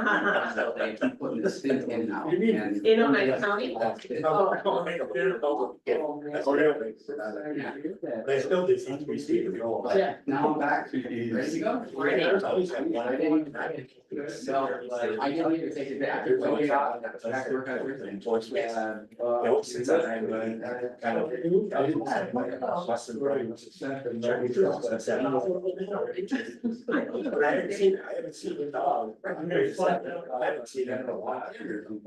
So they keep putting this thing in now. And In Oneida County? They still do seem to be seeing. but now I'm back. Ready to go? So I don't need to take it back. Back to work on everything. Since I kind of. I haven't seen the dog. I haven't seen it in a while.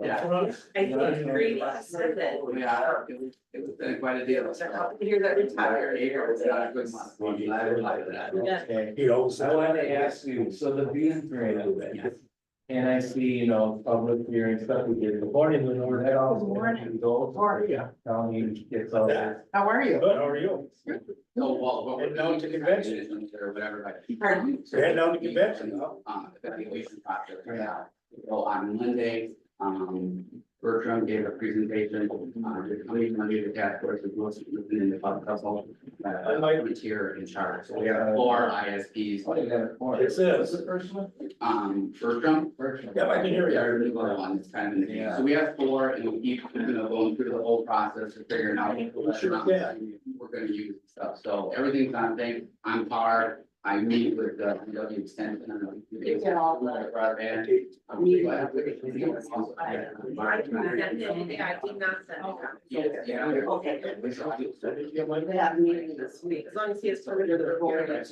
Yeah. I think Brady said that. Yeah, it was been quite a deal. Hear that retired. April was not a good month. I'm glad I replied to that. Yeah. You know. I wanted to ask you, so the bean parade, and I see, you know, public hearing stuff we did. Good morning, Lenore. That all. Good morning. Goes. How are you? County gets all that. How are you? Good, how are you? No, well, what we're Heading down to convention. Or whatever, like. Pardon? You're heading down to convention, huh? Evaluation process, yeah. So on Monday, Bertram gave a presentation, the coming Monday, the task force is most in the public council. Volunteer in charge, so we have 4 ISPs. Oh, you got it for It says. the first one? Bertram. Yeah, I can hear you. Our legal one is kind of in the queue. So we have 4 and we keep, going through the whole process of figuring out. Sure can. We're gonna use stuff, so everything's on thing, on par. I meet with the W extension, I don't know. Broadband. I did not send it. Yeah. Okay. They have a meeting this week. As long as he has permitted the recording. And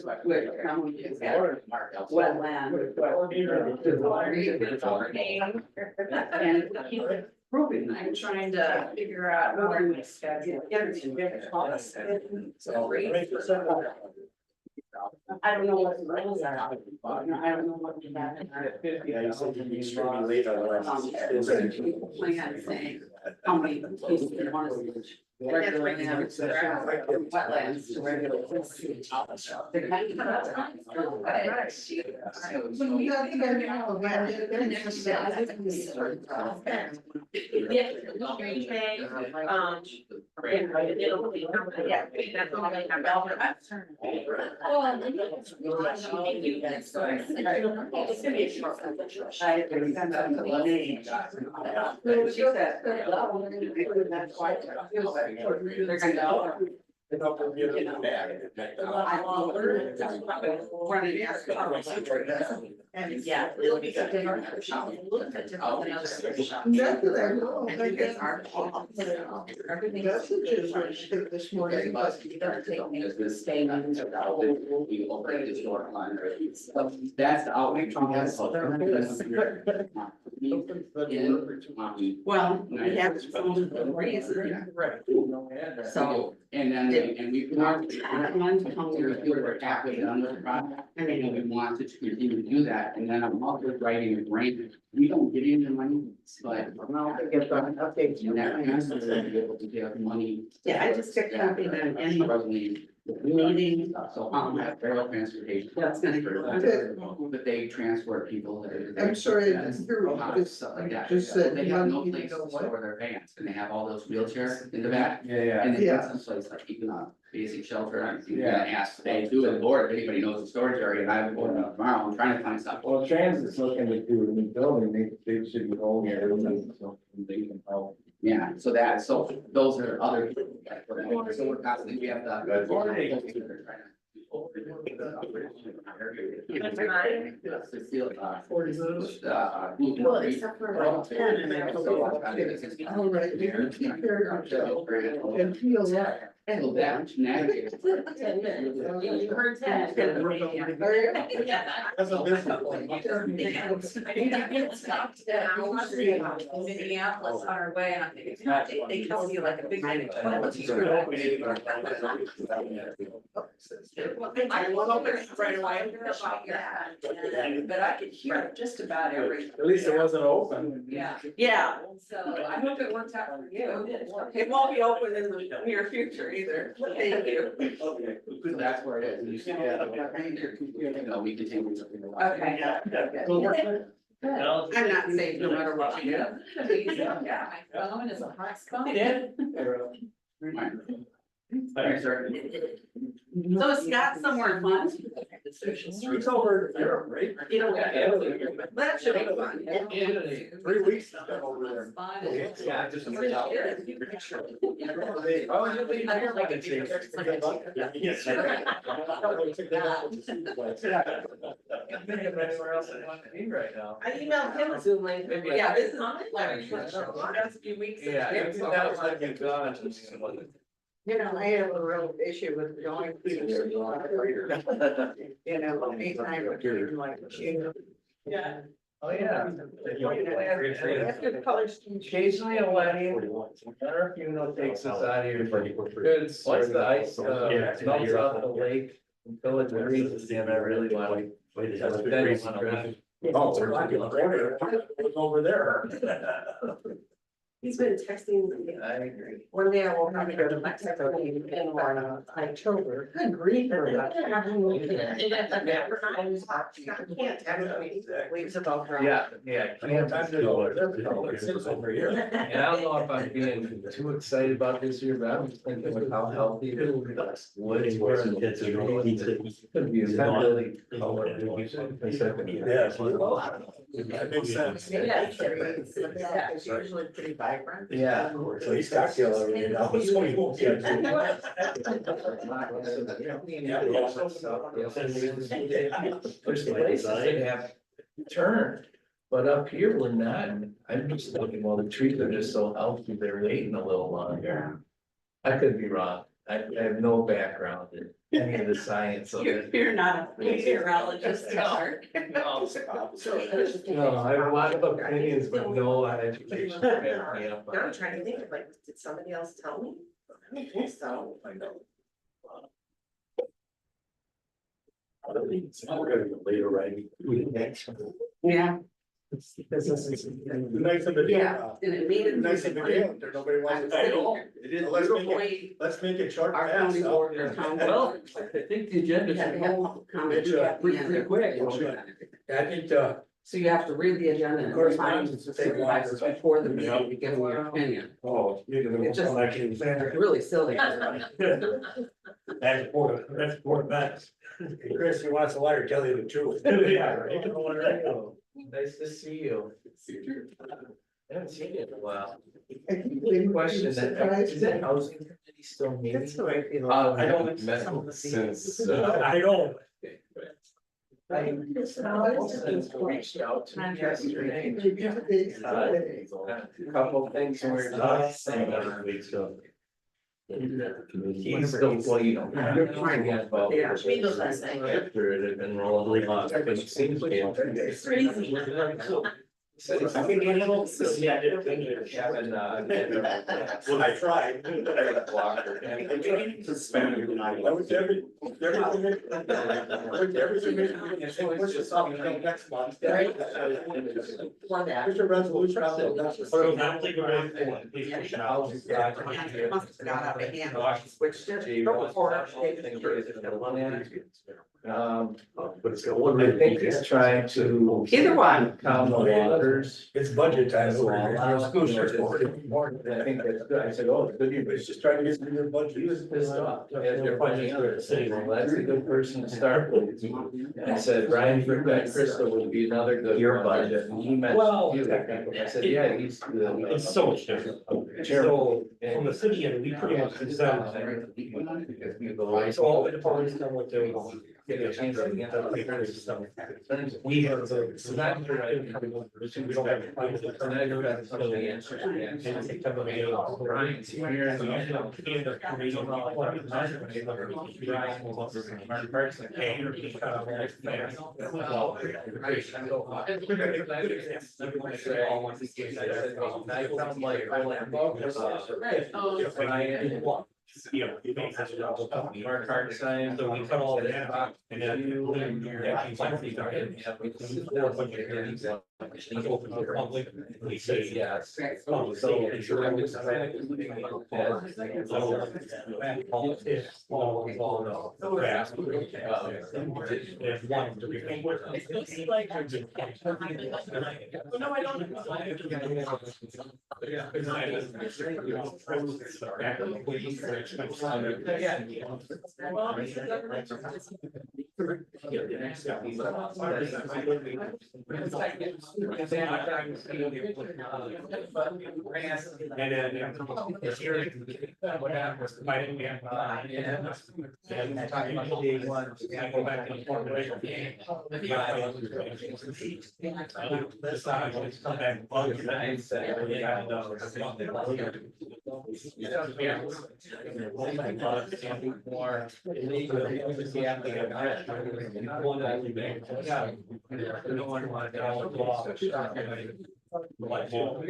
he's improving. I'm trying to figure out what my schedule. I don't know what the rules are. I don't know what the. Yeah, you said you'd be extremely late on the last. Plan saying how many pieces you want to. Regular and wetlands to regular. Yeah, it'll be, yeah, that's all they have. She said. That's why. They're gonna go. They don't have you in the bag. And yeah, it'll be different. A little bit different than other. Everything. This morning. Staying on. We open the door on. That's the outreach. Well, we have some reason. So. And then, and we want to, we're happy on this project, and we want to continue to do that, and then I'm also writing a grant. We don't get any money, but now to get the updates, and that means we're gonna be able to get money. Yeah, I just checked out in any meeting, so have federal transportation. That's gonna be. But they transport people that are. I'm sorry, I didn't hear what you Stuff like just- that. just said They have no you place know to what? store their vans, and they have all those wheelchairs in the back. Yeah. And Yeah. it's some place like even a basic shelter, I'm gonna ask, they do it, or if anybody knows the storage area, and I'm going up tomorrow, I'm trying to find stuff. Well, Transit's looking to do a new building, they should be holding everything, so they can help. Yeah, so those are other. So we're constantly, we have the. Well, except for like 10 and I have to All right, you take care of yourself and feel that. So that navigate. 10 minutes. You heard 10. That's a business. Minneapolis on our way, and I'm thinking, they tell you like a big. I won't open it right away. But I could hear just about every. At least it wasn't open. Yeah, yeah, so I hope it worked out for you. It won't be open in the near future either. Thank you. Okay, that's where it is. You see that? No, we continue. Okay. I'm not safe no matter what we do. Yeah, my phone is a hot spot. Right. Sorry, sir. So is Scott somewhere fun? It's over in Europe, right? You know, That should be fun. 3 weeks. he's been over there. Yeah, just. I'm thinking of anywhere else I want to be right now. I emailed him a Zoom link, yeah, this is on it, like, last few weeks. Yeah, that was like a gun. You know, I have a real issue with going to. You know, anytime I do like, Yeah. Oh, yeah. after the color scheme. Occasionally a wedding, or a funeral takes us out of here. Good, once the ice, melts off the lake, until it freezes, and I really want to. Oh, we're not gonna go there. It was over there. He's been texting me. I agree. One day I will have to go to Mexico in October. Good grief. Can't text me. Leaves about. Yeah, yeah. What time did it go there? It's over here. And I don't know if I'm being too excited about this year, but I'm just thinking of how healthy it is. What is where the kids are going. Could be a really. Yeah. That makes sense. It's usually pretty vibrant. Yeah. So he's cocktail over here now, so he won't get. There's places that have turned, but up here we're not. I'm just looking, well, the trees are just so healthy, they're waiting a little longer. I could be wrong. I have no background in any of the science of it. You're not a meteorologist, Mark. No, I have a lot of opinions, but no education. to back me up on Now I'm it. trying to think, of like, did somebody else tell me? I don't think so. I know. We're gonna go later, right? Yeah, Nice of it. yeah, and it made it. Nice of it, there nobody wants to. It is. Let's make it, let's make it short. Our and county fast, board, huh? our town Well, board. I think the agenda Yeah, should they have hold. public comment. Pretty quick. I think, So you have to read the agenda and find the supervisors before the meeting to give them your opinion. oh, you're gonna. It just- It's really silly. That's important, Max. Chris, he wants to lie or tell you the truth. Yeah, right. Nice to see you. I haven't seen you in a while. Big Big question, is that housing committee still meeting? That's the way I feel. I don't- Since. I know. I reached out to me yesterday. A couple of things we were saying. He's still, well, you know. Trying to get involved. Yeah, me those last night. After it had been rolling on, but it seems to be. It's crazy. Said it's- Having, Well, I tried. Blocker. That was everything. Push this off until next month. Right. There's a resolution out there. That's the- It must have got out of hand. Switched it. Go for But it's got I think it's trying to. Either one. Calm the waters. It's budget time. So I'll allow School starts it. tomorrow. I think that's good. I said, oh, it's good. It's just trying to get through your budget. He was pissed off. As they're finding out, they're saying, well, that's a good person to start with. And I said, Brian, Crystal would be another good. Your one. budget. And he mentioned Well, you. I said, yeah, he's. It's so much different. So from the city end, we pretty much decide. So all the departments come with their. Get a chance to get out there. We have the. So now you're right. We don't have. So now you're right. Some of the answers. Brian's here. and we don't know. Mark hard sign. So we cut all that out and then. It's open to the public, we say Yes. public So, safety. sure, I was. Politics, all involved, fast. There's one to be. No, I don't. And then. What happens, I didn't get. And I go back to the corporation. Decide when it's come back. And I go. Well, I don't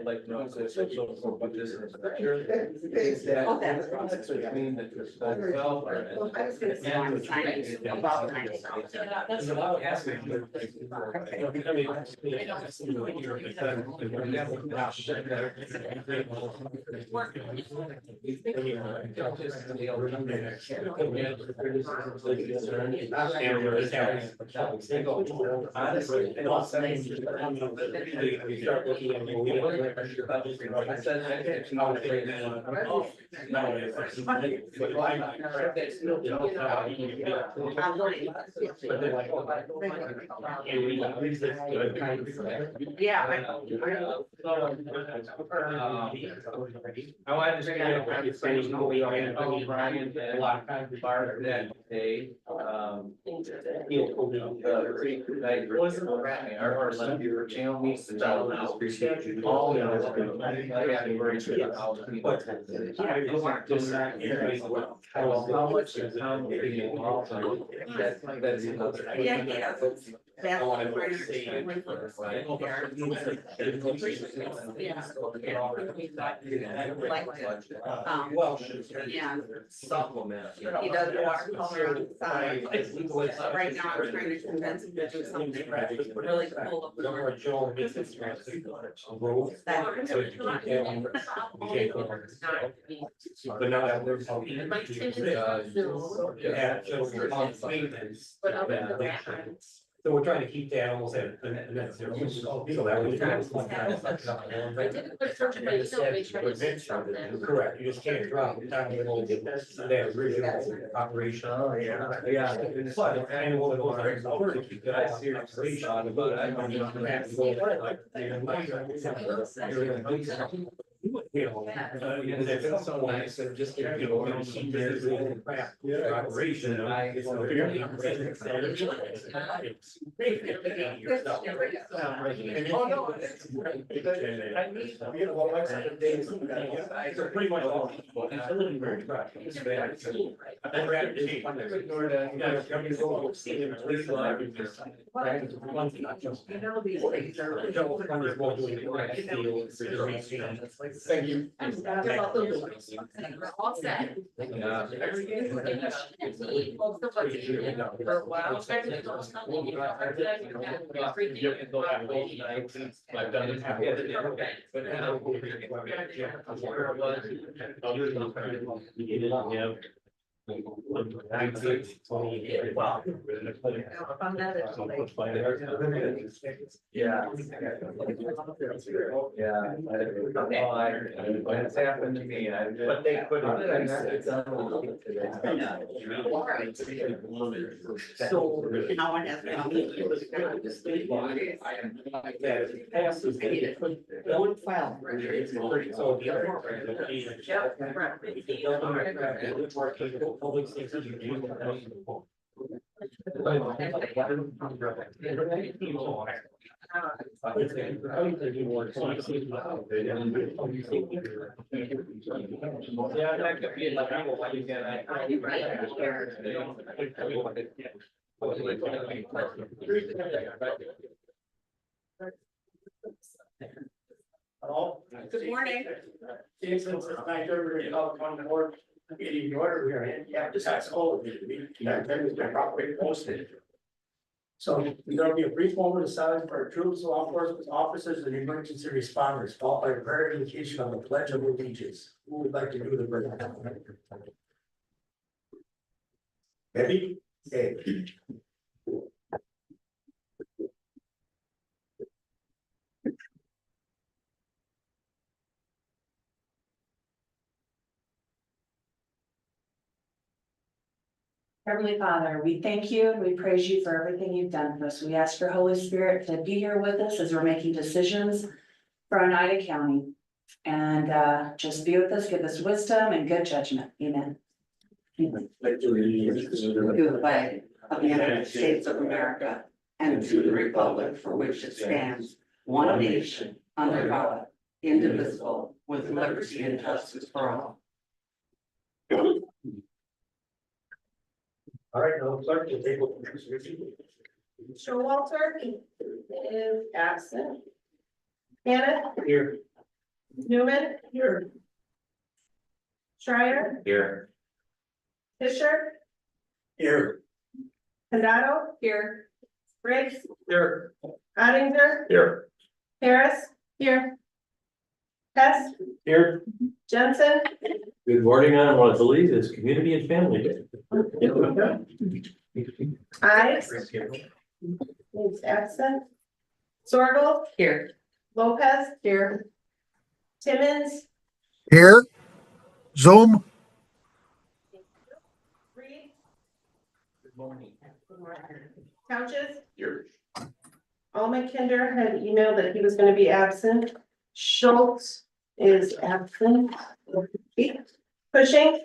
Like, no, it's so, but this is that process between the developer and. Well, I was gonna say on signs about myself. There's a lot of aspects. Honestly, We start looking at. I said, I can't. Yeah. I wanted to say, Brian, A lot of times. Bart, that day, our levy for channel meets the dollar. All the other. I got to worry about how the people. How much is how many involved? That's another. Yeah, yeah. That's I where would say- you're with us. Well. Yeah. Supplement. He does watercolor on the side. Right now, I'm trying to convince him to do something really cool. Number Joe. But now that we're. Yeah, so maintenance. But other than that, So we're trying to keep that almost at a net zero. So that we. I didn't put search by email, make sure I didn't something. Correct, you just can't drop it down a little bit. That original operation. Oh, yeah, yeah. But and one of those things, I'll really keep that I seriously thought about it. I don't know. You know. Because it feels so nice and just. Operation. Oh, no, it's great, because I need, you know, like some days. So pretty much all. It's a little very rough. It's bad. I'd rather see. Ignore that. you know, these things are really. Thank you. We're all set. Yeah. For a while. I've done it. But now. Where it was. Yeah. Yeah. It's happened to me, but they couldn't. How did I not get done with it today? So now it has. One file. So the other. Public safety. Yeah, that could be like, you Hello? Good morning. Since it's 9:30, call the county board meeting in order, we are in, yeah, this has all, that has been properly posted. So we're gonna be a brief moment of silence for our troops, law enforcement officers, and emergency responders, followed by a prayer invocation of the pledge of allegiance. Who would like to do the prayer? Debbie? Okay. Heavenly Father, we thank you and we praise you for everything you've done for us. We ask your Holy Spirit to be here with us as we're making decisions for Oneida County. And just be with us, give us wisdom and good judgment. Amen. To the flag of the United States of America and to the republic for which it stands, one nation, under God, indivisible, with liberty and justice for all. All right, now clerk to table. Showalter is absent. Hannah, Here. Newman. Here. Schreier, Here. Fisher, Here. Condado. Here. Briggs, Here. Ottinger, Here. Harris. Here. Hess, Here. Jensen, Good morning, I want to believe it's Community and Family Day. Ives is absent. Sorgel. Here. Lopez. Here. Timmons, Here, Zoom, Reed, Good morning. Couches. Here. Almakinder had emailed that he was gonna be absent. Schultz is absent. Pushing.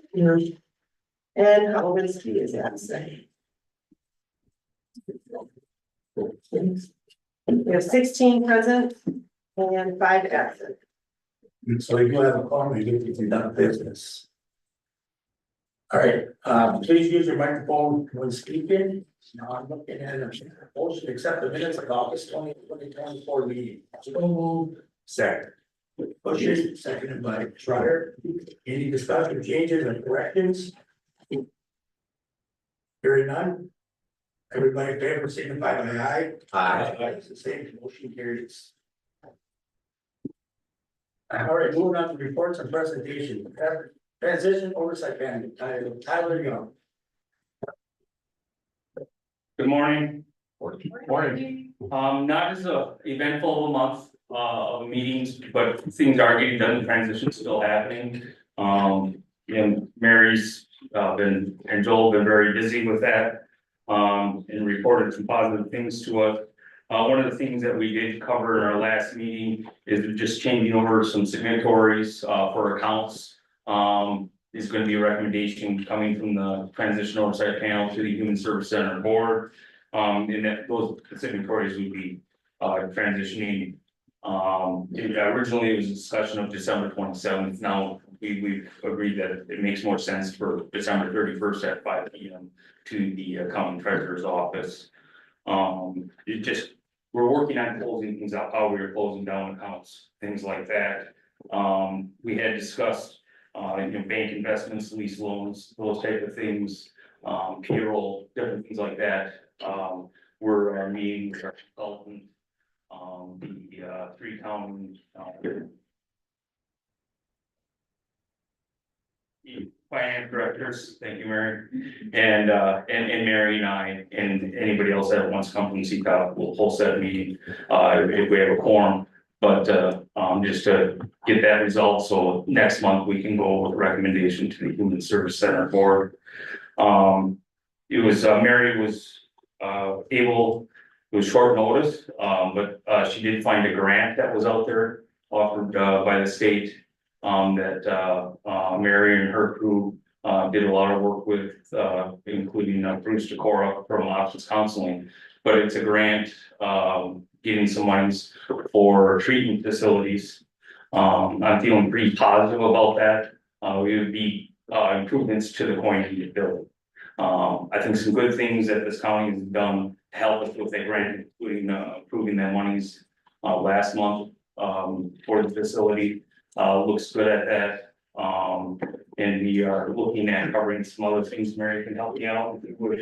And Howard is absent. We have 16 present and 5 absent. So you have a call, you get to conduct business. All right, please use your microphone when speaking. Now I'm looking at a motion to accept the minutes of August 2024 meeting. So moved. Second. Bushes, seconded by Schreier. Any discussion, changes and corrections? Hearing none. Everybody in favor, signify by aye. Aye. It's the same, motion carries. All right, moving on to reports and presentation. Transition oversight panel, Tyler Young. Good morning. Morning. Not as a eventful of a month of meetings, but things are getting done, transition's still happening. And Mary's been, and Joel have been very busy with that. And reported some positive things to us. One of the things that we did cover in our last meeting is just changing over some signatories for accounts. Is going to be a recommendation coming from the transition oversight panel to the Human Service Center board. And that those signatories would be transitioning. Originally it was a discussion of December 27th. Now we've agreed that it makes more sense for December 31st at 5 p.m. to the county treasurer's office. It just, we're working on closing things out, how we are closing down accounts, things like that. We had discussed, bank investments, lease loans, those type of things, payroll, different things like that. We're meeting with our consultant, the 3 county, finance directors, thank you, Mary, and Mary and I, and anybody else that wants to come from CCOP, we'll host that meeting, if we have a quorum. But, just to get that result, so next month we can go with a recommendation to the Human Service Center board. It was, Mary was, able, it was short notice, but, she did find a grant that was out there offered, by the state, that Mary and her crew Did a lot of work with, including Bruce Decora from Options Counseling. But it's a grant, getting some monies for treatment facilities. I'm feeling pretty positive about that. It would be, improvements to the Coin building. I think some good things that this county has done to help us with that grant, including, approving that monies, last month, for the facility, looks good at that. And we are looking at covering some other things. Mary can help me out, but,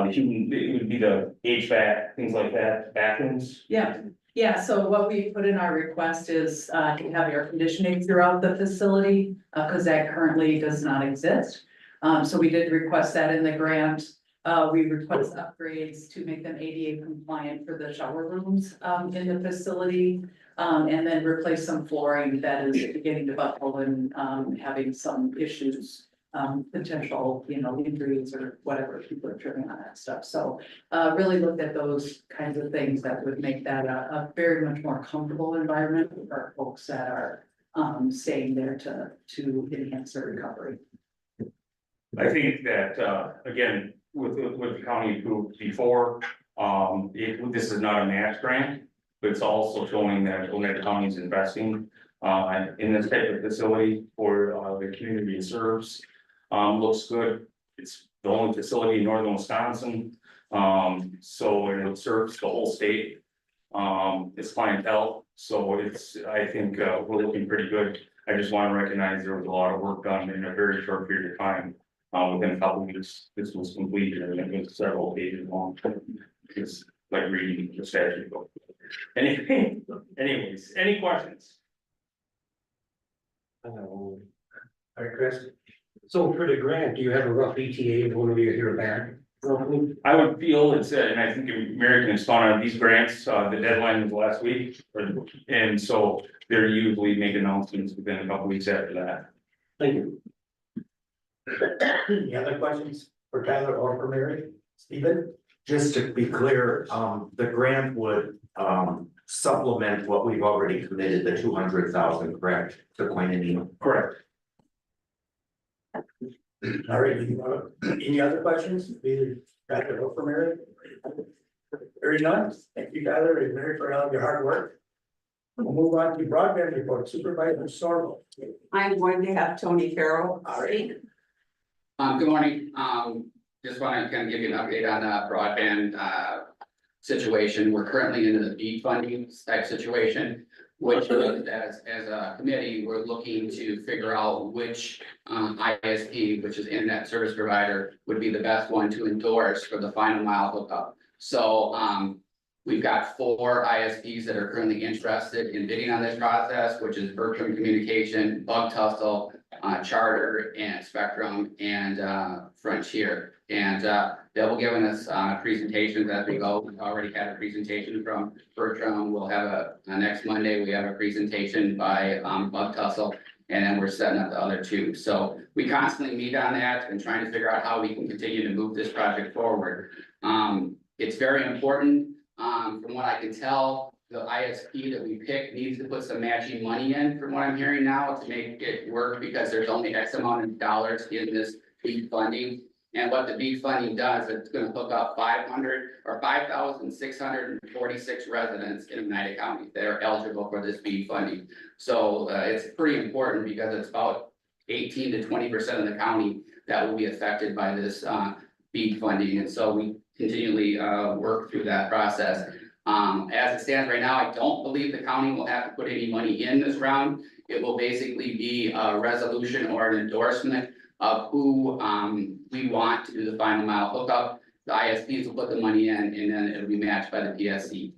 the human, it would be the HVAC, things like that, bathrooms. Yeah, so what we put in our request is to have air conditioning throughout the facility, because that currently does not exist. So we did request that in the grant. We request upgrades to make them ADA compliant for the shower rooms in the facility. And then replace some flooring that is beginning to buckle and having some issues. Potential, injuries or whatever, people are tripping on that stuff. So really looked at those kinds of things that would make that a very much more comfortable environment for folks that are staying there to enhance their recovery. I think that, again, with the county approved before, this is not a match grant, but it's also showing that Oneida County is investing in this type of facility for the community it serves. Looks good. It's the only facility in northern Wisconsin. So it serves the whole state. It's clientele, so I think, we're looking pretty good. I just want to recognize there was a lot of work done in a very short period of time. Within a couple of weeks, this was completed and it was several pages long. It's like reading the statute book. Anyways, any questions? All right, Chris. So for the grant, do you have a rough ETA of when we hear back? I would feel it's, and I think American has gone on these grants, the deadline was last week. And so they're usually make announcements within a couple weeks after that. Thank you. Any other questions for Tyler or for Mary? Stephen? Just to be clear, the grant would supplement what we've already committed, the 200,000, correct? To Koinonia. Correct. All right, any other questions? Either Tyler or for Mary? Very nice. Thank you, Tyler and Mary, for all of your hard work. We'll move on to broadband report. Supervisor Sorrell. I'm going to have Tony Carroll. All right. Good morning. Just want to kind of give you an update on the broadband situation. We're currently in the BEAD funding type situation, which as a committee, we're looking to figure out which ISP, which is internet service provider, would be the best one to endorse for the final mile hookup. So we've got 4 ISPs that are currently interested in bidding on this process, which is Bertram Communication, Bug Tussle, Charter and Spectrum and Frontier. And they'll be giving us presentations as we go. We've already had a presentation from Bertram. We'll have next Monday, we have a presentation by Bug Tussle, and then we're setting up the other 2. So we constantly meet on that and trying to figure out how we can continue to move this project forward. It's very important. From what I can tell, the ISP that we pick needs to put some matching money in, from what I'm hearing now, to make it work, because there's only X amount of dollars in this BEAD funding. And what the BEAD funding does, it's gonna hook up 5,646 residents in Oneida County that are eligible for this BEAD funding. So it's pretty important, because it's about 18 to 20% of the county that will be affected by this BEAD funding. And so we continually work through that process. As it stands right now, I don't believe the county will have to put any money in this round. It will basically be a resolution or an endorsement of who we want to do the final mile hookup. The ISPs will put the money in, and then it'll be matched by the PSC.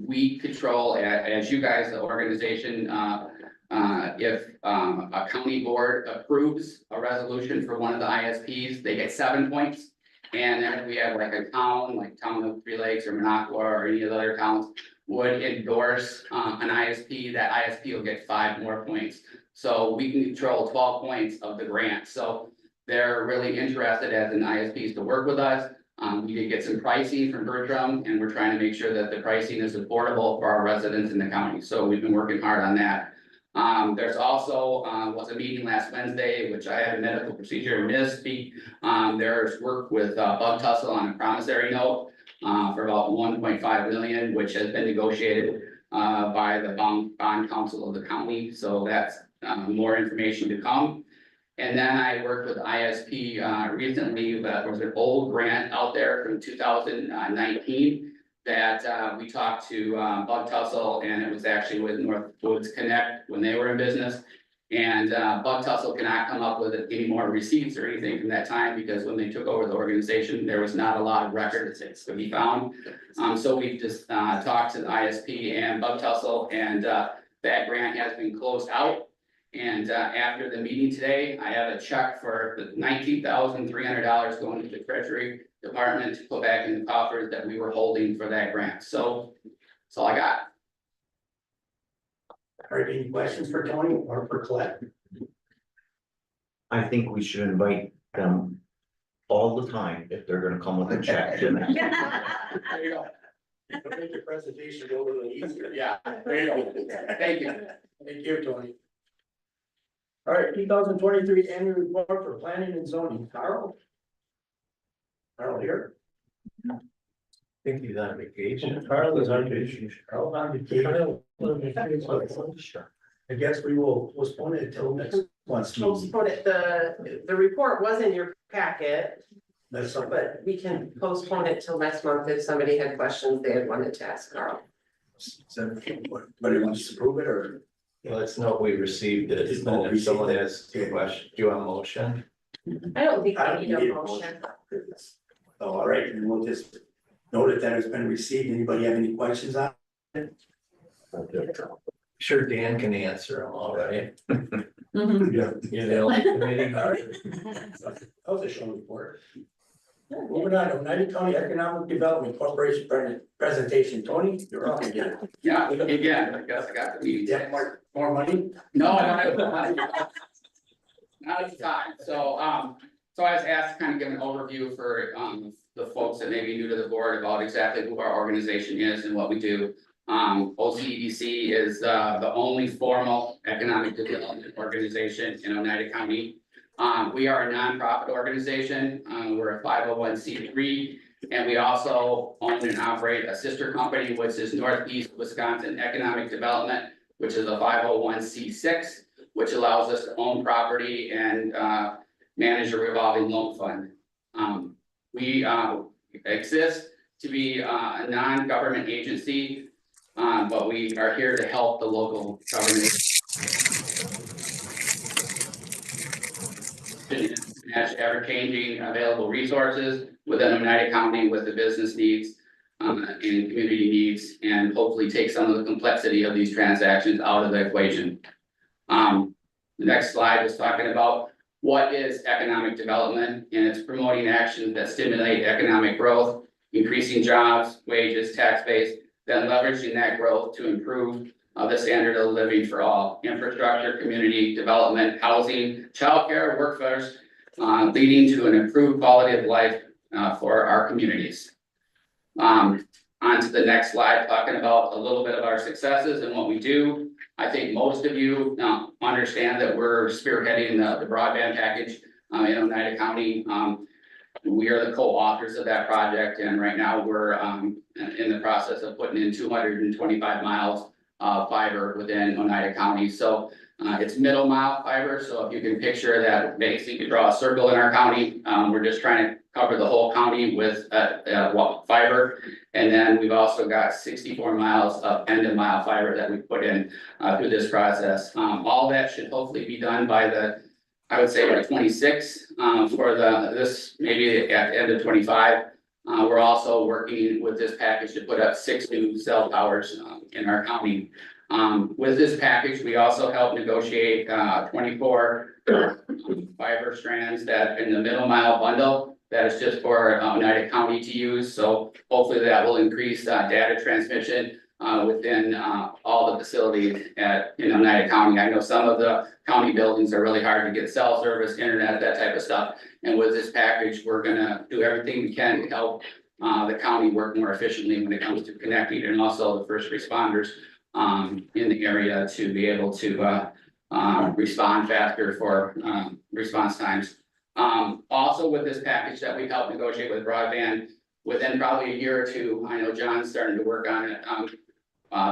We control, as you guys, the organization, if a county board approves a resolution for one of the ISPs, they get 7 points. And then if we have like a town, like Town of Three Lakes or Minocqua or any of the other towns would endorse an ISP, that ISP will get 5 more points. So we can control 12 points of the grant. So they're really interested as an ISPs to work with us. We did get some pricing from Bertram, and we're trying to make sure that the pricing is affordable for our residents in the county. So we've been working hard on that. There's also, was a meeting last Wednesday, which I had a medical procedure missed. There's work with, Bug Tussle on a promissory note, for about 1.5 million, which has been negotiated, by the bond council of the county, so that's, more information to come. And then I worked with ISP, recently, that was an old grant out there from 2019. That we talked to Bug Tussle, and it was actually with North Woods Connect when they were in business. And Bug Tussle cannot come up with any more receipts or anything from that time, because when they took over the organization, there was not a lot of records that could be found. So we've just talked to the ISP and Bug Tussle, and that grant has been closed out. And after the meeting today, I have a check for the $19,300 going to the Treasury Department to put back in the coffers that we were holding for that grant. So that's all I got. All right, any questions for Tony or for Colette? I think we should invite them all the time if they're gonna come with a check. There you go. Make your presentation go a little easier. Yeah, There you go. thank you. Thank you, Tony. All right, 2023 annual report for planning and zoning, Carl? Carl here? I think he's on vacation. Carl is on vacation. Carl's on vacation. I guess we will postpone it until next month's meeting. Postpone it, the report was in your packet, That's something. but we can postpone it till next month if somebody had questions they had wanted to ask Carl. But he wants to prove it or? Let's know we received it, and if someone has a question, do you want a motion? I don't think I I don't need need a a motion. Oh, all right, and we'll just note it that it's been received. Anybody have any questions on it? Sure, Dan can answer them, all right? Yeah. You know, committee. All right. That was a short report. Moving on, Oneida County Economic Development Corporation presentation. Tony, you're up again. Yeah, again, I guess I got the meeting. Yeah, more money? No, I don't have the money. Not at the time, so I was asked to kind of give an overview for the folks that may be new to the board about exactly who our organization is and what we do. OCEDC is the only formal economic development organization in Oneida County. We are a nonprofit organization, we're a 501c3, and we also own and operate a sister company, which is Northeast Wisconsin Economic Development, which is a 501c6, which allows us to own property and manage a revolving loan fund. We exist to be a non-government agency, but we are here to help the local government match ever-changing available resources within Oneida County with the business needs and community needs, and hopefully take some of the complexity of these transactions out of the equation. The next slide is talking about what is economic development, and it's promoting actions that stimulate economic growth, increasing jobs, wages, tax base, then leveraging that growth to improve the standard of living for all, infrastructure, community development, housing, childcare, workforce, leading to an improved quality of life for our communities. On to the next slide, talking about a little bit of our successes and what we do. I think most of you understand that we're spearheading the broadband package in Oneida County. We are the co-authors of that project, and right now we're in the process of putting in 225 miles of fiber within Oneida County. So it's middle mile fiber, so if you can picture that, basically draw a circle in our county. We're just trying to cover the whole county with fiber. And then we've also got 64 miles of end of mile fiber that we put in through this process. All that should hopefully be done by I would say by 26 for this, maybe at the end of 25. We're also working with this package to put up 6 new cell towers in our county. With this package, we also help negotiate 24 fiber strands that in the middle mile bundle. That is just for Oneida County to use, so hopefully that will increase data transmission within all the facilities in Oneida County. I know some of the county buildings are really hard to get cell service, internet, that type of stuff. And with this package, we're gonna do everything we can to help the county work more efficiently when it comes to connecting, and also the first responders in the area to be able to, respond faster for, response times. Also with this package that we helped negotiate with broadband, within probably a year or two, I know John's starting to work on it.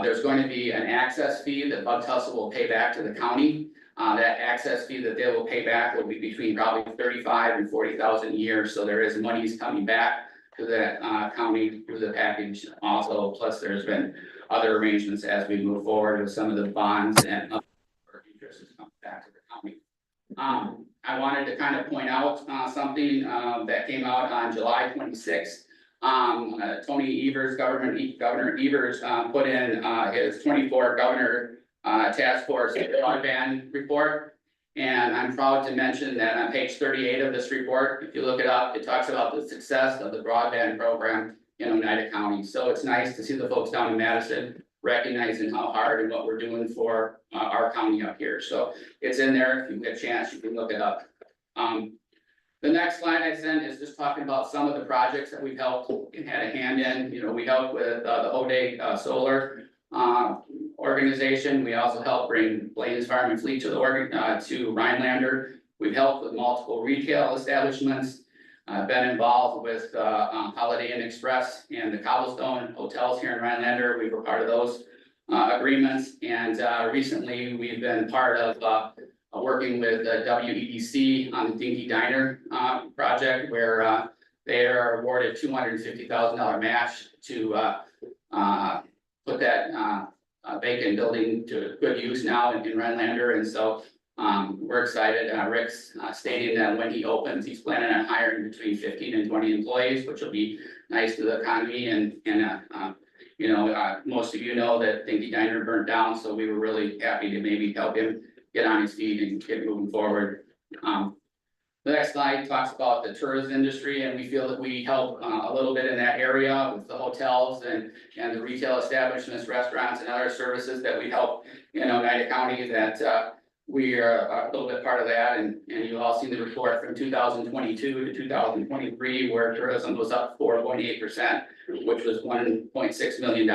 There's going to be an access fee that Bug Tussle will pay back to the county. That access fee that they will pay back will be between probably 35 and 40,000 a year, so there is monies coming back to the county through the package also, plus there's been other arrangements as we move forward with some of the bonds and other interest is coming back to the county. I wanted to kind of point out something that came out on July 26th. Tony Evers, Governor Evers, put in his 24 governor task force broadband report. And I'm proud to mention that on page 38 of this report, if you look it up, it talks about the success of the broadband program in Oneida County. So it's nice to see the folks down in Madison recognizing how hard and what we're doing for our county up here. So it's in there. If you get a chance, you can look it up. The next slide I sent is just talking about some of the projects that we've helped and had a hand in. You know, we helped with the O'Day Solar organization. We also helped bring Blaine's Farm and Fleet to the to Rhinelander. We've helped with multiple retail establishments. Been involved with Holiday Inn Express and the Cobblestone hotels here in Rhinelander. We were part of those agreements, and recently we've been part of working with WEDC on the Dinky Diner project, where they are awarded $250,000 match to put that vacant building to good use now in Rhinelander. And so we're excited. Rick's stating that when he opens, he's planning on hiring between 15 and 20 employees, which will be nice to the economy. And you know, most of you know that Dinky Diner burnt down, so we were really happy to maybe help him get on his feet and get moving forward. The next slide talks about the tourism industry, and we feel that we help a little bit in that area with the hotels and the retail establishments, restaurants, and other services that we help in Oneida County. That we are a little bit part of that, and you've all seen the report from 2022 to 2023, where tourism was up 4.8%, which was $1.6 million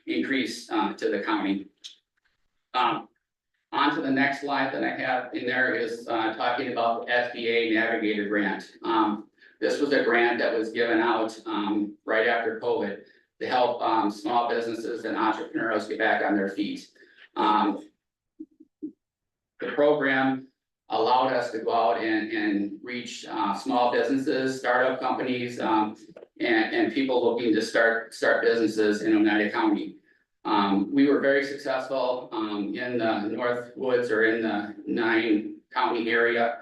increase to the county. On to the next slide that I have in there is talking about the SBA Navigator Grant. This was a grant that was given out right after COVID to help small businesses and entrepreneurs get back on their feet. The program allowed us to go out and reach small businesses, startup companies, and people looking to start businesses in Oneida County. We were very successful in the North Woods, or in the 9-county area.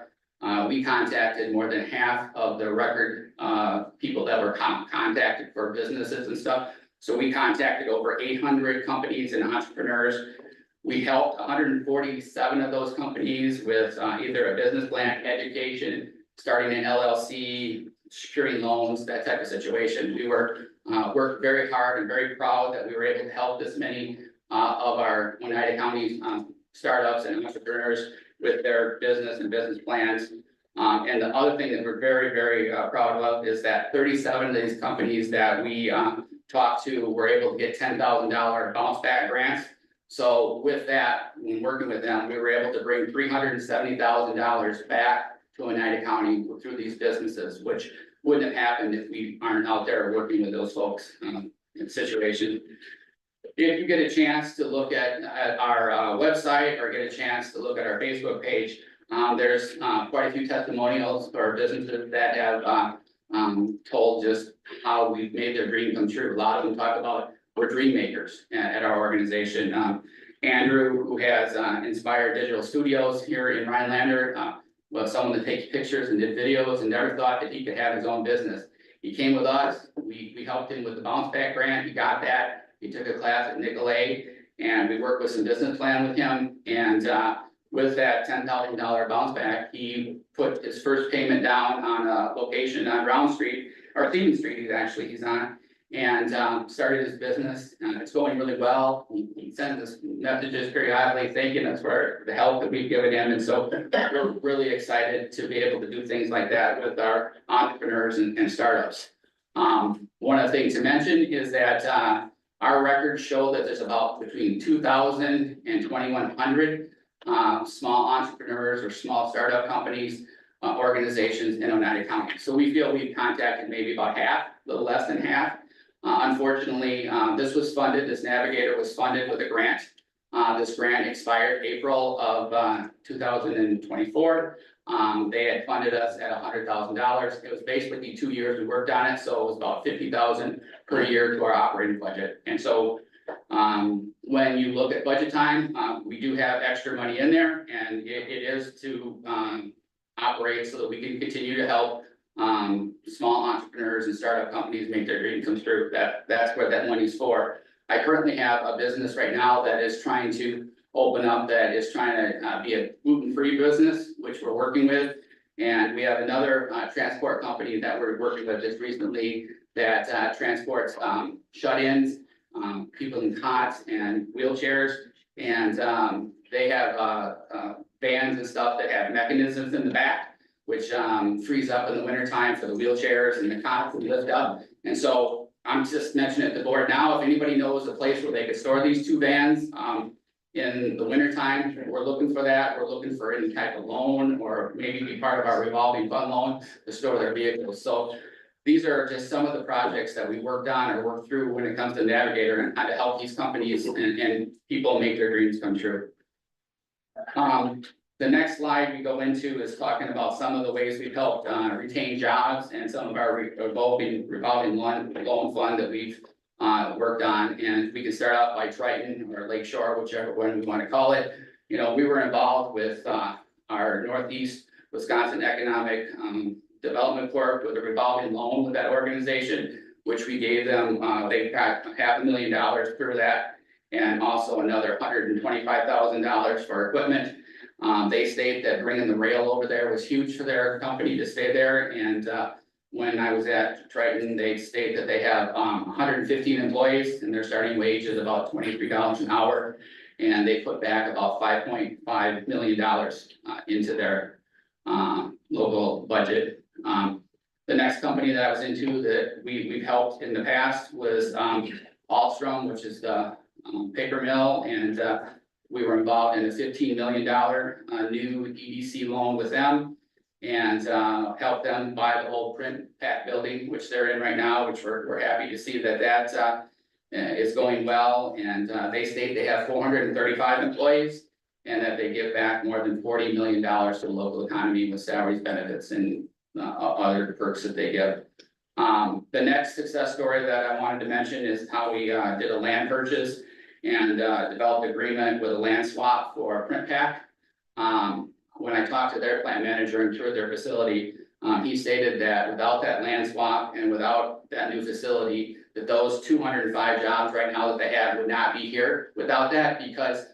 We contacted more than half of the record people that were contacted for businesses and stuff. So we contacted over 800 companies and entrepreneurs. We helped 147 of those companies with either a business plan, education, starting an LLC, securing loans, that type of situation. We were worked very hard and very proud that we were able to help this many of our Oneida County startups and entrepreneurs with their business and business plans. And the other thing that we're very, very proud of is that 37 of these companies that we talked to were able to get $10,000 bounce back grants. So with that, when working with them, we were able to bring $370,000 back to Oneida County through these businesses, which wouldn't have happened if we aren't out there working with those folks in the situation. If you get a chance to look at our website, or get a chance to look at our Facebook page, there's quite a few testimonials for businesses that have told just how we've made their dream come true. A lot of them talk about we're dream makers at our organization. Andrew, who has Inspired Digital Studios here in Rhinelander, was someone that takes pictures and did videos and never thought that he could have his own business. He came with us, we helped him with the bounce back grant, he got that, he took a class at Nicolay, and we worked with some business plan with him, and with that $10,000 bounce back, he put his first payment down on a location on Brown Street, or Thielen Street, he's on, and started his business. It's going really well. He sends us messages periodically thanking us for the help that we've given him, and so we're really excited to be able to do things like that with our entrepreneurs and startups. One of the things to mention is that Our records show that there's about between 2,000 and 2,100 small entrepreneurs or small startup companies, organizations in Oneida County. So we feel we've contacted maybe about half, a little less than half. Unfortunately, this Navigator was funded with a grant. This grant expired April of 2024. They had funded us at $100,000. It was basically 2 years we worked on it, so it was about $50,000 per year to our operating budget. And so when you look at budget time, we do have extra money in there, and it is to operate so that we can continue to help small entrepreneurs and startup companies make their dreams come true. That's what that money's for. I currently have a business right now that is trying to open up, that is trying to be a gluten-free business, which we're working with. And we have another transport company that we're working with just recently that transports shut-ins, people in cots and wheelchairs. And they have vans and stuff that have mechanisms in the back, which frees up in the wintertime for the wheelchairs and the cots to lift up. And so I'm just mentioning it to the board now, if anybody knows a place where they could store these 2 vans in the wintertime, we're looking for that. We're looking for any type of loan or maybe be part of our revolving fund loan to store their vehicles. So these are just some of the projects that we worked on or worked through when it comes to Navigator and how to help these companies and people make their dreams come true. The next slide we go into is talking about some of the ways we've helped retain jobs and some of our revolving loan fund that we've worked on. And we can start out by Triton or Lakeshore, whichever one we want to call it. You know, we were involved with our Northeast Wisconsin Economic Development Corp with a revolving loan with that organization, which we gave them. They got $500,000 through that, and also another $125,000 for equipment. They state that bringing the rail over there was huge for their company to stay there. And when I was at Triton, they state that they have 115 employees and their starting wage is about $23 an hour. And they put back about $5.5 million into their local budget. The next company that I was into that we've helped in the past was Alstrom, which is the paper mill, and we were involved in a $15 million new EDC loan with them, and helped them buy the whole print pack building, which they're in right now, which we're happy to see that is going well. And they state they have 435 employees and that they give back more than $40 million to the local economy with salaries, benefits, and other perks that they give. The next success story that I wanted to mention is how we did a land purchase and developed an agreement with a land swap for print pack. When I talked to their plant manager and toured their facility, he stated that without that land swap and without that new facility, that those 205 jobs right now that they have would not be here without that, because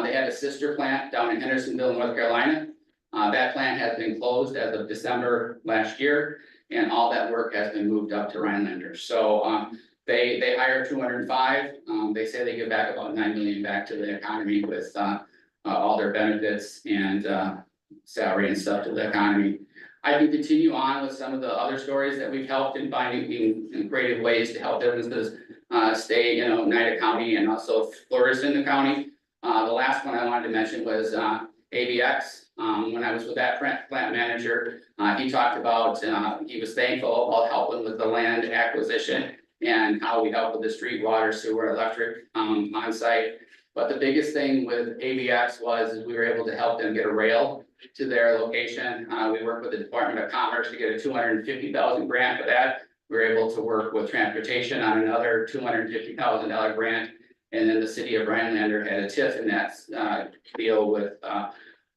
they had a sister plant down in Hendersonville, North Carolina. That plant has been closed as of December last year, and all that work has been moved up to Rhinelander. So they hired 205. They say they give back about $9 million back to the economy with all their benefits and salary and stuff to the economy. I can continue on with some of the other stories that we've helped in finding in creative ways to help businesses stay in Oneida County and also flourish in the county. The last one I wanted to mention was ABX. When I was with that plant manager, he talked about he was thankful about helping with the land acquisition and how we help with the street, water, sewer, electric on site. But the biggest thing with ABX was we were able to help them get a rail to their location. We worked with the Department of Commerce to get a $250,000 grant for that. We were able to work with transportation on another $250,000 grant. And then the city of Rhinelander had a TIF in that deal with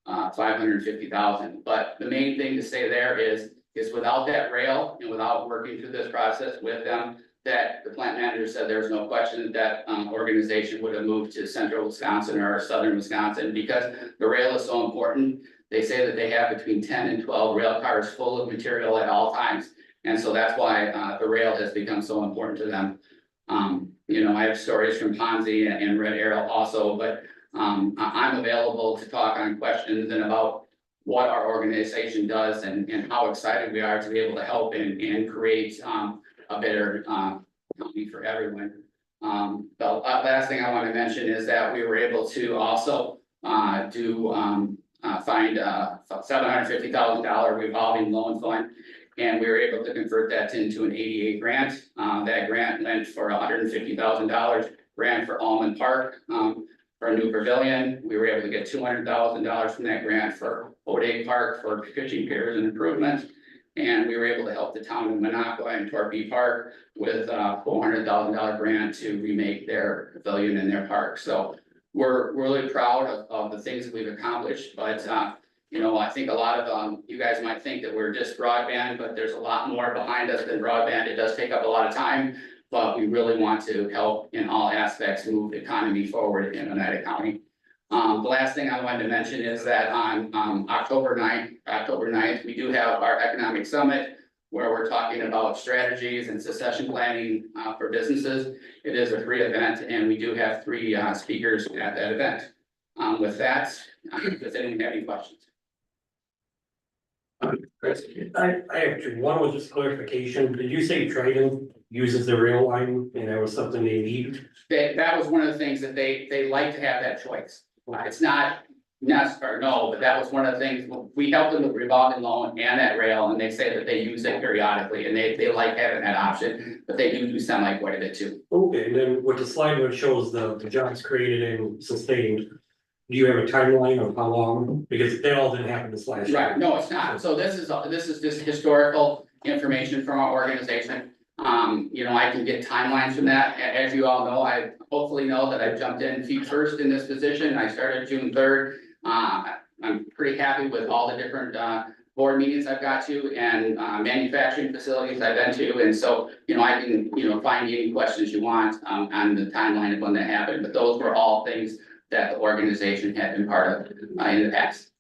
$550,000. But the main thing to say there is without that rail and without working through this process with them, that the plant manager said there was no question that organization would have moved to central Wisconsin or southern Wisconsin, because the rail is so important. They say that they have between 10 and 12 rail cars full of material at all times. And so that's why the rail has become so important to them. I have stories from Ponzi and Red Arrow also, but I'm available to talk on questions and about what our organization does and how excited we are to be able to help and create a better county for everyone. The last thing I want to mention is that we were able to also find $750,000 revolving loan fund. And we were able to convert that into an ADA grant. That grant went for $150,000 grant for Almond Park, for a new pavilion. We were able to get $200,000 from that grant for O'Day Park for pitching piers and improvements. And we were able to help the town of Minocqua and Torpy Park with a $400,000 grant to remake their pavilion in their park. So we're really proud of the things that we've accomplished, but you know, I think a lot of you guys might think that we're just broadband, but there's a lot more behind us than broadband. It does take up a lot of time, but we really want to help in all aspects move the economy forward in Oneida County. The last thing I wanted to mention is that on October 9th, we do have our economic summit where we're talking about strategies and succession planning for businesses. It is a free event and we do have 3 speakers at that event. With that, does anyone have any questions? I actually, one was just clarification. Did you say Triton uses the rail line and that was something they need? That was one of the things that they like to have that choice. It's not necessary, no, but that was one of the things, we helped them with revolving loan and that rail, and they say that they use it periodically, and they like having that option, but they do semi quite a bit too. Okay, and then with the slide which shows the jobs created and sustained, do you have a timeline of how long? Because they all didn't happen this last year. Right, no, it's not. So this is just historical information from our organization. You know, I can get timelines from that. As you all know, I hopefully know that I jumped in feet first in this position. I started June 3rd. I'm pretty happy with all the different board meetings I've got to and manufacturing facilities I've been to. And so, you know, I can, you know, find any questions you want on the timeline of when that happened. But those were all things that the organization had been part of in the past.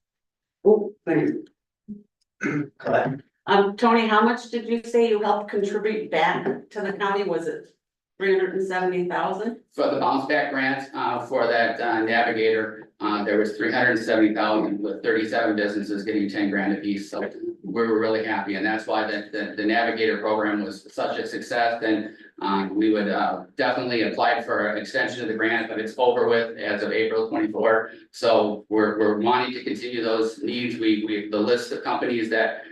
Oh, thank you. Tony, how much did you say you helped contribute back to the county? Was it 370,000? For the bounce back grant, for that navigator, there was 370,000 with 37 businesses getting 10 grand apiece. So we were really happy, and that's why the navigator program was such a success. And we would definitely apply for an extension of the grant, but it's over with as of April 24. So we're wanting to continue those needs. The list of companies that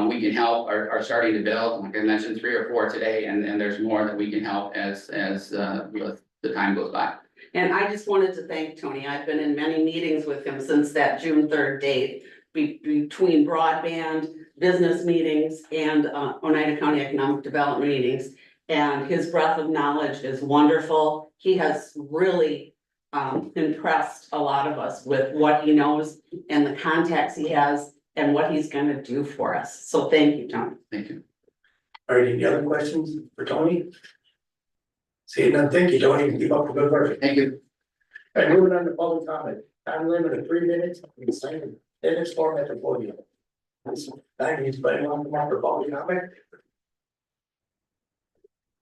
we can help are starting to build. Like I mentioned, 3 or 4 today, and there's more that we can help as the time goes by. And I just wanted to thank Tony. I've been in many meetings with him since that June 3rd date, between broadband, business meetings, and Oneida County Economic Development meetings. And his breadth of knowledge is wonderful. He has really impressed a lot of us with what he knows and the contacts he has and what he's gonna do for us. So thank you, Tony. Thank you. All right, any other questions for Tony? See, none, thank you, Tony, keep up the good work. Thank you. All right, moving on to public comment, time limit of 3 minutes, we sign in this form at the podium. Thank you, anybody want to come up for public comment?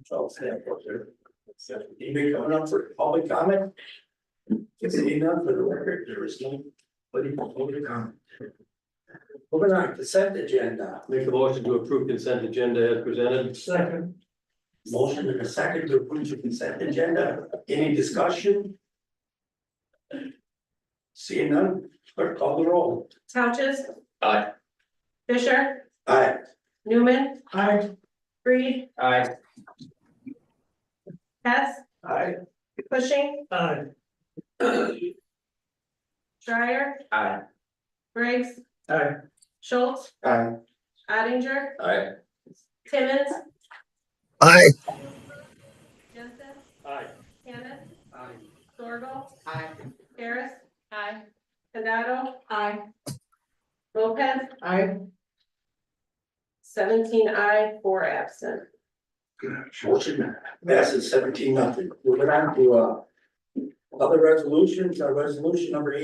So I'll stand up there. Anybody coming up for public comment? See none for the record, there is no public comment. Moving on, consent agenda. Make a motion to approve consent agenda as presented. Second. Motion and a second to approve the consent agenda. Any discussion? Seeing none, clerk call the roll. Couches. Aye. Fisher, Aye. Newman, Aye. Reed, Aye. Hess, Aye. Pushing, Aye. Dryer, Aye. Briggs, Aye. Schultz, Aye. Ottinger, Aye. Timmons, Aye. Jensen, Aye. Hammond, Aye. Sorgal, Aye. Harris. Aye. Condado. Aye. Lopez. Aye. 17 aye, 4 absent. Motion passes 17-0. Moving on to other resolutions, resolution number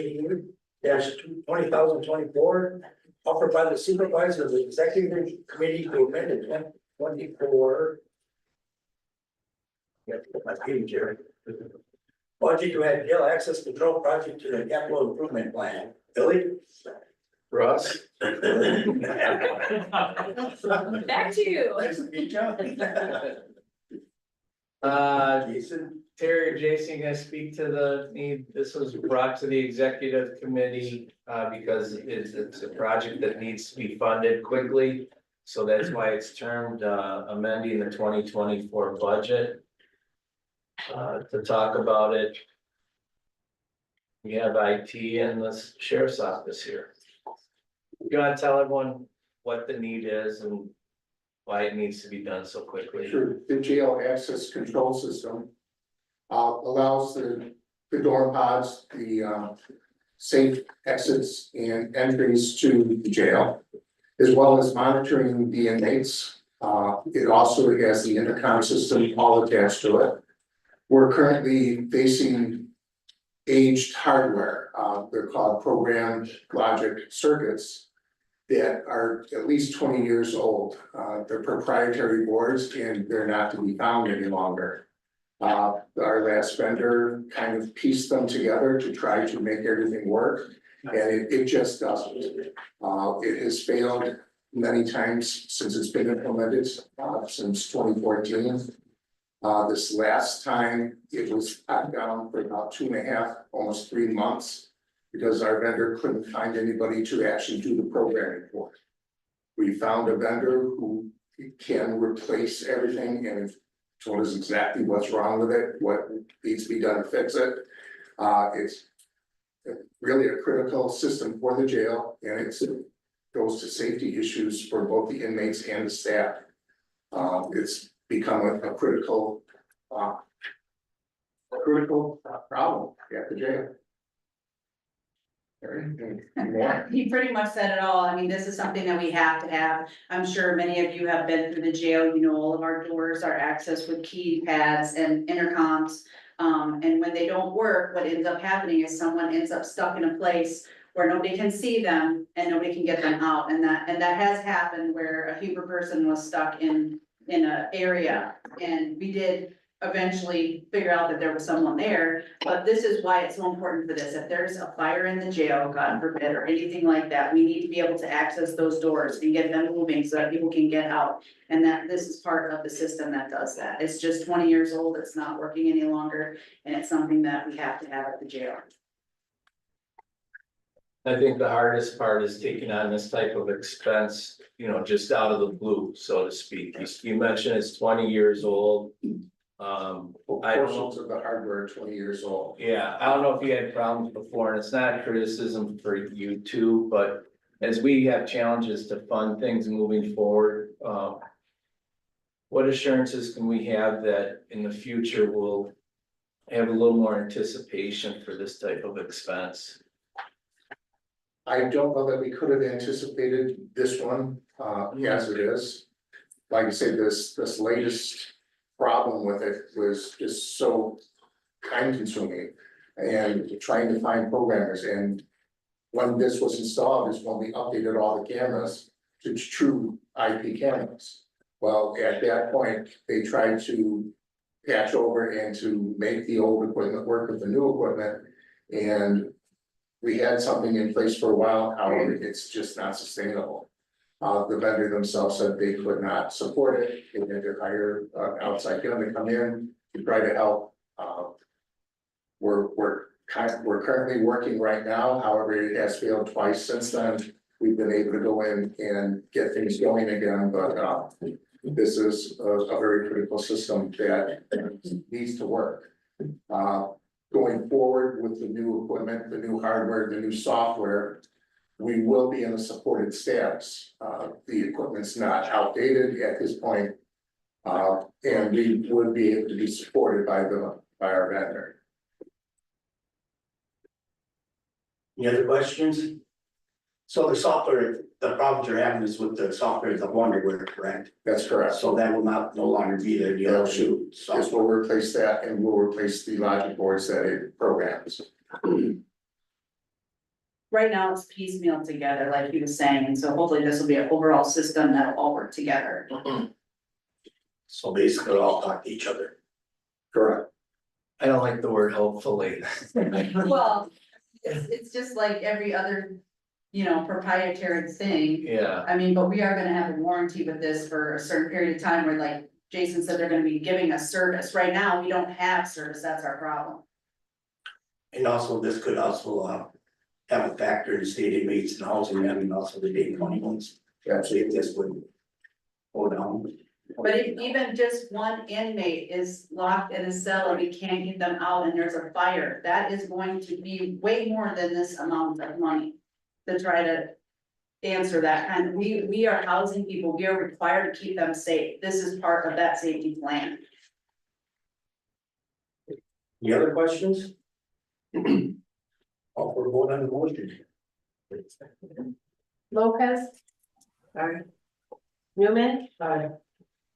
88-2024. Offered by the supervisor of the executive committee to amend the 2024. My page here. Budget to add jail access control project to the capital improvement plan. Billy? Russ? Back to you. Nice to meet you. Jason? Terry or Jason, you guys speak to the need, this was brought to the executive committee, because it's a project that needs to be funded quickly. So that's why it's termed, amending the 2024 budget. To talk about it. We have IT and the sheriff's office here. You wanna tell everyone what the need is and why it needs to be done so quickly? Sure, the jail access control system allows the dorm pods, the safe exits and entries to the jail, as well as monitoring the inmates. It also has the intercom system all attached to it. We're currently facing aged hardware. They're called programmed logic circuits that are at least 20 years old. They're proprietary boards and they're not to be found any longer. Our last vendor kind of pieced them together to try to make everything work, and it just doesn't. It has failed many times since it's been implemented, since 2014. This last time, it was shut down for about 2.5, almost 3 months, because our vendor couldn't find anybody to actually do the programming for it. We found a vendor who can replace everything and told us exactly what's wrong with it, what needs to be done to fix it. It's really a critical system for the jail, and it goes to safety issues for both the inmates and the staff. It's become a critical problem at the jail. He pretty much said it all. I mean, this is something that we have to have. I'm sure many of you have been through the jail, you know, all of our doors are accessed with keypads and intercoms. And when they don't work, what ends up happening is someone ends up stuck in a place where nobody can see them and nobody can get them out. And that has happened where a Huber person was stuck in an area, and we did eventually figure out that there was someone there. But this is why it's so important for this. If there's a fire in the jail, God forbid, or anything like that, we need to be able to access those doors and get them moving so that people can get out. And that this is part of the system that does that. It's just 20 years old, it's not working any longer, and it's something that we have to have at the jail. I think the hardest part is taking on this type of expense, you know, just out of the blue, so to speak. You mentioned it's 20 years old. I don't know. Portions of the hardware are 20 years old. Yeah, I don't know if you had problems before, and it's not criticism for you too, but as we have challenges to fund things moving forward, what assurances can we have that in the future we'll have a little more anticipation for this type of expense? I don't know that we could have anticipated this one, as it is. Like I said, this latest problem with it was just so time consuming, and trying to find programmers. And when this was installed is when we updated all the cameras to true IP cameras. Well, at that point, they tried to patch over and to make the old equipment work with the new equipment. And we had something in place for a while, however, it's just not sustainable. The vendor themselves said they could not support it, they had to hire outside firm to come in to try to help. We're currently working right now, however, it has failed twice since then. We've been able to go in and get things going again, but this is a very critical system that needs to work. Going forward with the new equipment, the new hardware, the new software, we will be in a supported status. The equipment's not outdated at this point. And we would be able to be supported by our vendor. Any other questions? So the software, the problems you're having is with the software, the WonderWare, correct? That's correct. So that will no longer be there. They'll shoot. Yes, we'll replace that, and we'll replace the logic boards that it programs. Right now, it's piecemeal together, like he was saying, and so hopefully this will be an overall system that'll all work together. So basically, they'll all talk to each other. Correct. I don't like the word hopefully. Well, it's just like every other, you know, proprietary thing. Yeah, I mean, but we are gonna have a warranty with this for a certain period of time where like Jason said they're gonna be giving us service. Right now, we don't have service, that's our problem. And also, this could also, have a factor in state inmates and housing, and also the Dayton County ones. Actually, if this would go down. But if even just one inmate is locked in a cell and we can't get them out and there's a fire, that is going to be way more than this amount of money. To try to answer that kind of, we are housing people, we are required to keep them safe. This is part of that safety plan. Any other questions? All for vote on the motion. Lopez. Aye. Newman. Aye.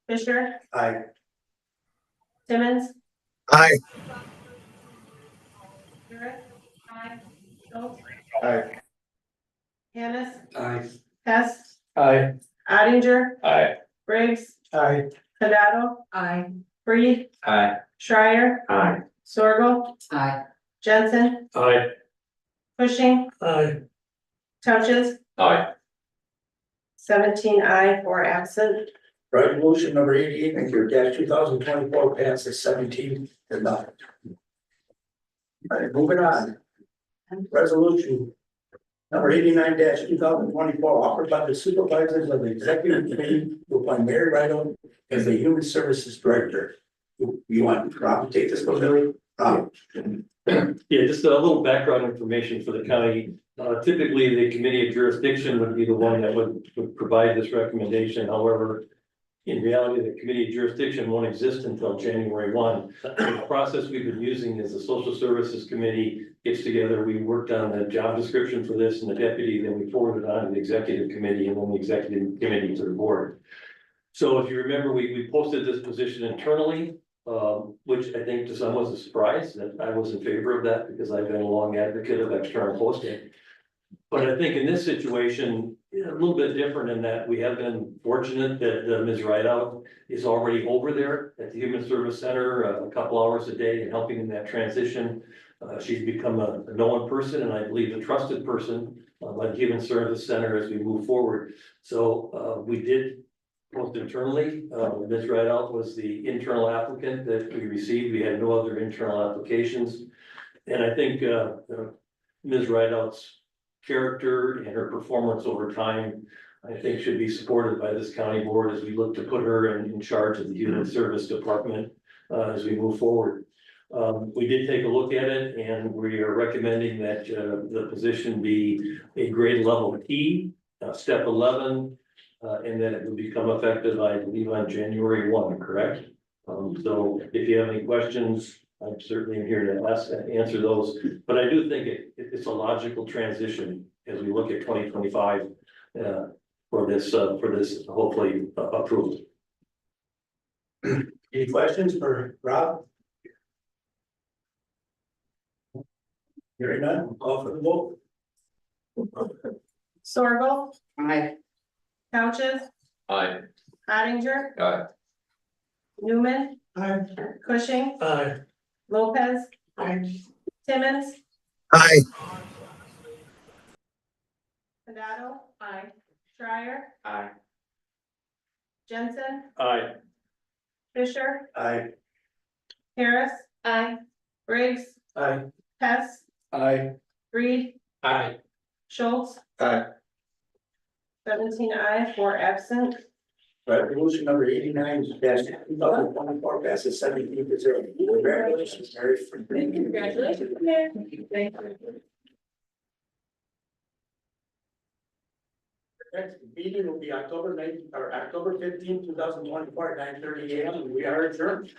Fisher, Aye. Simmons. Aye. Garrett. Aye. Schultz. Aye. Hammond. Aye. Hess. Aye. Oettinger. Aye. Briggs. Aye. Condado. Aye. Reed. Aye. Schreier. Aye. Sorrel. Aye. Jensen. Aye. Cushing. Aye. Townshend. Aye. 17 aye, 4 absent. Resolution number 88, thank you, dash 2024 passes 17 to nothing. All right, moving on. Resolution number 89 2024, offered by the supervisors of the executive committee to appoint Mary Rido as the human services director. You want Rob to take this one, Billy? Rob? Yeah, just a little background information for the county. Typically, the committee of jurisdiction would be the one that would provide this recommendation. However, in reality, the committee of jurisdiction won't exist until January 1. The process we've been using is the social services committee gets together. We worked on the job description for this and the deputy, then we forwarded it on to the executive committee and then the executive committee to the board. So if you remember, we posted this position internally. Which I think to some was a surprise that I was in favor of that because I've been a long advocate of external posting. But I think in this situation, a little bit different in that we have been fortunate that Ms. Rideout is already over there at the Human Service Center a couple hours a day and helping in that transition. She's become a known person and I believe a trusted person by the Human Service Center as we move forward. So we did post internally. Ms. Rideout was the internal applicant that we received. We had no other internal applications. And I think Ms. Rideout's character and her performance over time, I think should be supported by this county board as we look to put her in charge of the Human Service Department as we move forward. We did take a look at it and we are recommending that the position be a grade level E, step 11, and that it will become effective, I believe, on January 1, correct? So if you have any questions, I'm certainly here to answer those, but I do think it's a logical transition as we look at 2025 for this hopefully approval. Any questions for Rob? Hearing none, we'll call for the vote. Sorrel. Aye. Townshend. Aye. Oettinger. Aye. Newman. Aye. Cushing. Aye. Lopez. Aye. Simmons. Aye. Condado. Aye. Schreier. Aye. Jensen. Aye. Fisher. Aye. Harris. Aye. Briggs. Aye. Hess. Aye. Reed. Aye. Schultz. Aye. 17 aye, 4 absent. Resolution number 89 2024 passes 17 to 0. Congratulations, Mary. Congratulations, Mayor. Thank you. Next meeting will be October 9th or October 15th, 2024 at 9:30 a.m. We are adjourned.